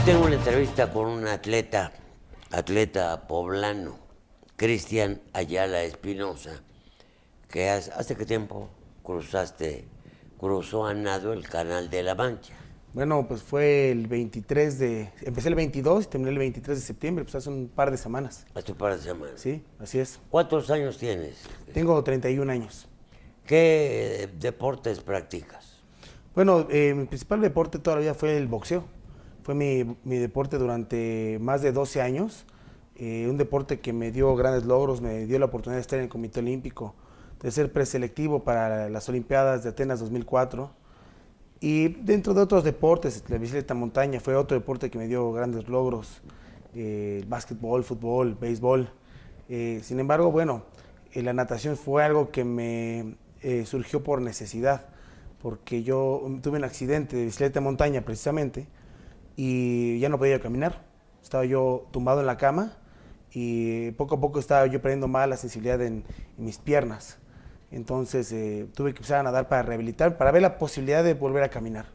tengo una entrevista con un atleta poblano, Cristian Ayala Espinosa, que hace qué tiempo cruzó a nado el Canal de la Mancha. Bueno, pues fue empecé el 22 y terminé el 23 de septiembre, pues hace un par de semanas. Hace un par de semanas. Sí, así es. ¿Cuántos años tienes? Tengo 31 años. ¿Qué deportes practicas? Bueno, mi principal deporte toda la vida fue el boxeo. Fue mi deporte durante más de 12 años. Un deporte que me dio grandes logros, me dio la oportunidad de estar en el Comité Olímpico, de ser preselectivo para las Olimpiadas de Atenas 2004. Y dentro de otros deportes, la bicicleta montaña fue otro deporte que me dio grandes logros, básquetbol, fútbol, béisbol. Sin embargo, bueno, la natación fue algo que me surgió por necesidad, porque yo tuve un accidente de bicicleta montaña precisamente y ya no podía caminar. Estaba yo tumbado en la cama y poco a poco estaba yo perdiendo más la sensibilidad en mis piernas. Entonces tuve que empezar a nadar para rehabilitar, para ver la posibilidad de volver a caminar.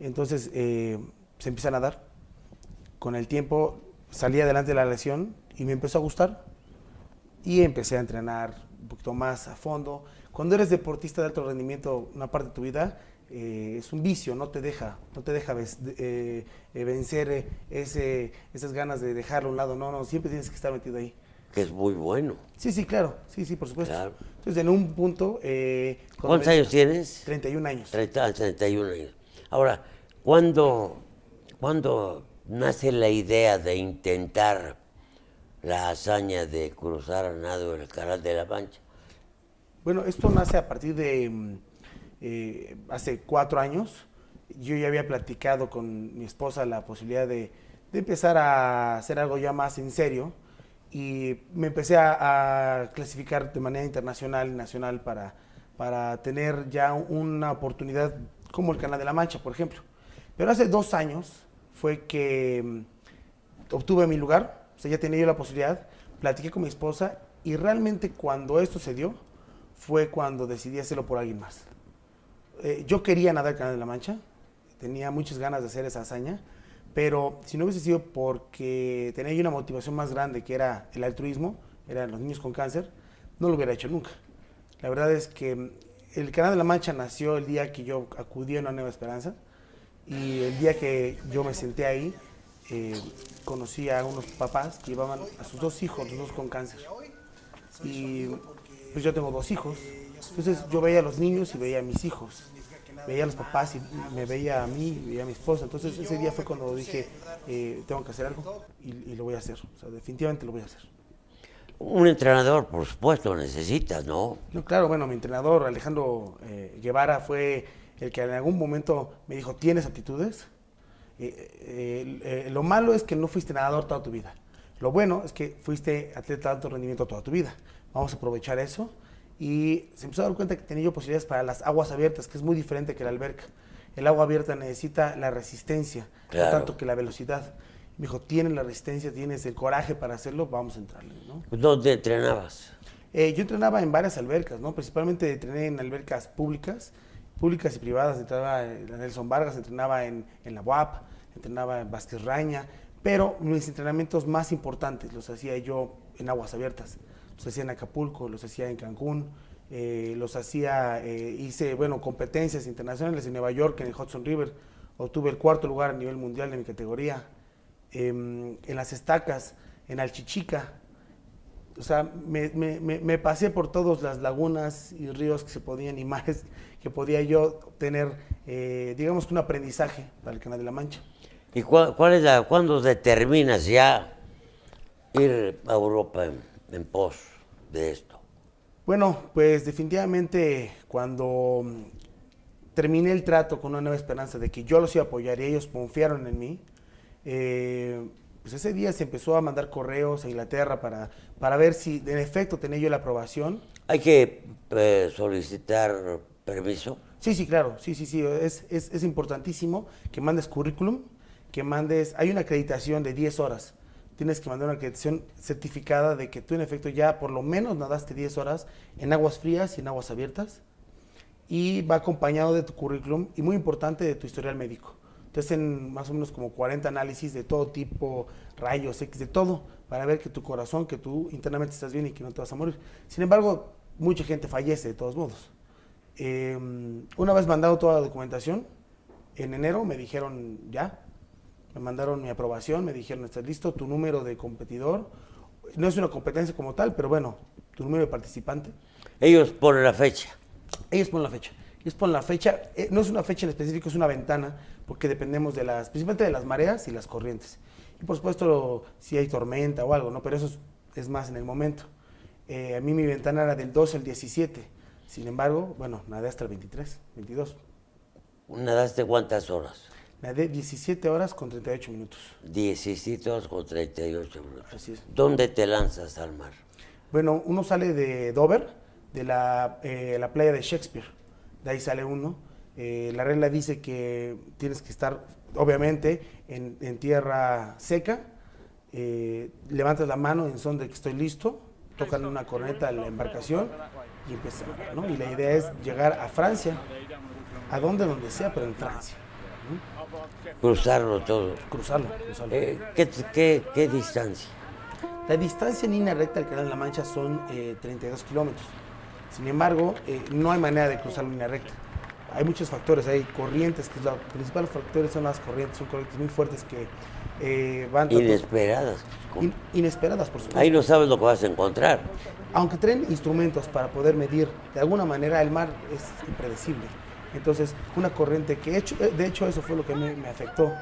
Entonces se empieza a nadar. Con el tiempo salí adelante de la lesión y me empezó a gustar. Y empecé a entrenar un poquito más a fondo. Cuando eres deportista de alto rendimiento, una parte de tu vida es un vicio, no te deja vencer esas ganas de dejarlo a un lado. No, siempre tienes que estar metido ahí. Que es muy bueno. Sí, claro. Sí, por supuesto. Claro. Entonces, en un punto... ¿Cuántos años tienes? 31 años. 31 años. Ahora, ¿cuándo nace la idea de intentar la hazaña de cruzar a nado el Canal de la Mancha? Bueno, esto nace a partir de hace 4 años. Yo ya había platicado con mi esposa la posibilidad de empezar a hacer algo ya más en serio. Y me empecé a clasificar de manera internacional y nacional para tener ya una oportunidad como el Canal de la Mancha, por ejemplo. Pero hace 2 años fue que obtuve mi lugar, o sea, ya tenía yo la posibilidad, platiqué con mi esposa y realmente cuando esto se dio fue cuando decidí hacerlo por alguien más. Yo quería nadar el Canal de la Mancha, tenía muchas ganas de hacer esa hazaña, pero si no hubiese sido porque tenía yo una motivación más grande, que era el altruismo, eran los niños con cáncer, no lo hubiera hecho nunca. La verdad es que el Canal de la Mancha nació el día que yo acudí a Una Nueva Esperanza, y el día que yo me senté ahí, conocí a unos papás que llevaban a sus 2 hijos, los 2 con cáncer. Y pues yo tengo 2 hijos, entonces yo veía a los niños y veía a mis hijos. Veía a los papás y me veía a mí y veía a mi esposa. Entonces ese día fue cuando dije, tengo que hacer algo y lo voy a hacer. O sea, definitivamente lo voy a hacer. Un entrenador, por supuesto, necesitas, ¿no? No, claro, bueno, mi entrenador Alejandro Guevara fue el que en algún momento me dijo, ¿tienes aptitudes? Lo malo es que no fuiste nadador toda tu vida. Lo bueno es que fuiste atleta de alto rendimiento toda tu vida. Vamos a aprovechar eso. Y se empezó a dar cuenta que tenía yo posibilidades para las aguas abiertas, que es muy diferente que la alberca. El agua abierta necesita la resistencia, claro, no tanto que la velocidad. Me dijo, tienes la resistencia, tienes el coraje para hacerlo, vamos a entrarle, ¿no? ¿Dónde entrenabas? Yo entrenaba en varias albercas, ¿no? Principalmente entrené en albercas públicas y privadas. Entrenaba en Nelson Vargas, entrenaba en la UAP, entrenaba en Vázquez Raña, pero mis entrenamientos más importantes los hacía yo en aguas abiertas. Los hacía en Acapulco, los hacía en Cancún, hice, competencias internacionales en Nueva York, en el Hudson River. Obtuve el 4º lugar a nivel mundial de mi categoría. En las estacas, en Alchichica. O sea, me pasé por todas las lagunas y ríos que se podían y mares que podía yo tener, digamos que un aprendizaje para el Canal de la Mancha. ¿Y cuándo determinas ya ir a Europa en pos de esto? Bueno, pues definitivamente cuando terminé el trato con Una Nueva Esperanza de que yo los iba a apoyar y ellos confiaron en mí, pues ese día se empezó a mandar correos a Inglaterra para ver si en efecto tenía yo la aprobación. ¿Hay que solicitar permiso? Sí, claro, sí, es importantísimo que mandes currículum, hay una acreditación de 10 horas. Tienes que mandar una acreditación certificada de que tú en efecto ya por lo menos nadaste 10 horas en aguas frías y en aguas abiertas, y va acompañado de tu currículum y muy importante de tu historial médico. te hacen más o menos como 40 análisis de todo tipo, rayos X, de todo, para ver que tu corazón, que tú internamente estás bien y que no te vas a morir. Sin embargo, mucha gente fallece de todos modos. Una vez mandado toda la documentación, en enero me dijeron ya, me mandaron mi aprobación, me dijeron, ¿estás listo? Tu número de competidor, no es una competencia como tal, pero bueno, tu número de participante. Ellos ponen la fecha. Ellos ponen la fecha. Ellos ponen la fecha, no es una fecha en específico, es una ventana, porque dependemos de principalmente de las mareas y las corrientes. Y por supuesto, si hay tormenta o algo, ¿no? Pero eso es más en el momento. A mí mi ventana era del 12 al 17. Sin embargo, bueno, nadé hasta el 23, 22. ¿Nadaste cuántas horas? Nadé 17 horas con 38 minutos. 17 horas con 38 minutos. Así es. ¿Dónde te lanzas al mar? Bueno, uno sale de Dover, de la playa de Shakespeare. De ahí sale uno. La regla dice que tienes que estar, obviamente, en tierra seca. Levantas la mano en son de que estoy listo. Tocan una corneta a la embarcación y empiezan, ¿no? Y la idea es llegar a Francia, a donde sea, pero en Francia. Cruzarlo todo. Cruzarlo. ¿Qué distancia? La distancia en línea recta del Canal de la Mancha son 32 kilómetros. Sin embargo, no hay manera de cruzar en línea recta. Hay muchos factores, hay corrientes, que los principales factores son las corrientes, son corrientes muy fuertes que van... Inesperadas. Inesperadas, por supuesto. Ahí no sabes lo que vas a encontrar. Aunque traen instrumentos para poder medir, de alguna manera el mar es impredecible. Entonces, una corriente de hecho eso fue lo que me afectó.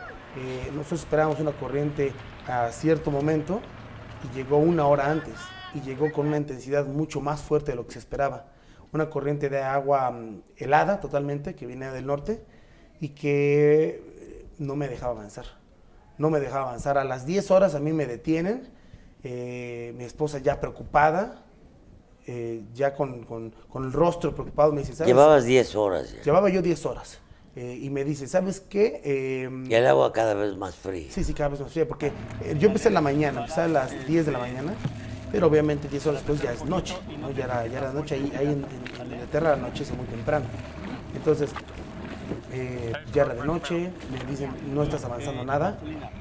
Nosotros esperábamos una corriente a cierto momento y llegó una hora antes y llegó con una intensidad mucho más fuerte de lo que se esperaba. Una corriente de agua helada totalmente que viene del norte y que no me dejaba avanzar. No me dejaba avanzar. A las 10 horas a mí me detienen, mi esposa ya preocupada, ya con el rostro preocupado, me dice, ¿sabes? Llevabas 10 horas ya. Llevaba yo 10 horas. Y me dice, ¿sabes qué? Y el agua cada vez más fría. Sí, cada vez más fría, porque yo empecé en la mañana, empecé a las 10 de la mañana, pero obviamente 10 horas después ya es noche, ¿no? Ya era noche, ahí en Inglaterra la noche es muy temprano. Entonces, ya era de noche, me dicen, no estás avanzando nada,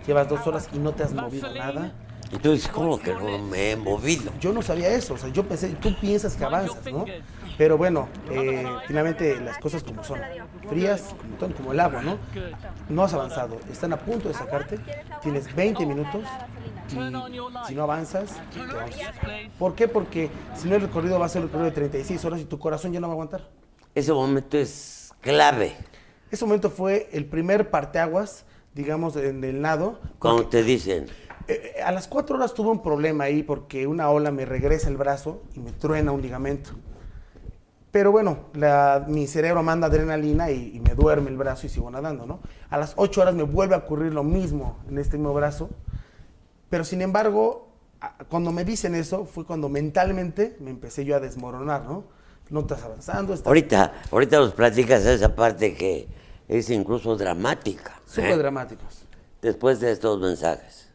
llevas 2 horas y no te has movido nada. Y tú dices, ¿cómo que no me he movido? Yo no sabía eso, o sea, yo pensé, tú piensas que avanzas, ¿no? Pero bueno, finalmente las cosas como son, frías, como el agua, ¿no? No has avanzado, están a punto de sacarte, tienes 20 minutos y si no avanzas, te vamos a sacar. ¿Por qué? Porque si no el recorrido va a ser el recorrido de 36 horas y tu corazón ya no va a aguantar. Ese momento es clave. Ese momento fue el primer parteaguas, digamos, en el nado. Cuando te dicen... A las 4 horas tuve un problema ahí porque una ola me regresa el brazo y me truena un ligamento. Pero bueno, mi cerebro manda adrenalina y me duerme el brazo y sigo nadando, ¿no? A las 8 horas me vuelve a ocurrir lo mismo en este mismo brazo. Pero sin embargo, cuando me dicen eso, fue cuando mentalmente me empecé yo a desmoronar, ¿no? No estás avanzando. Ahorita nos platicas esa parte que es incluso dramática. Súper dramáticos. Después de estos mensajes.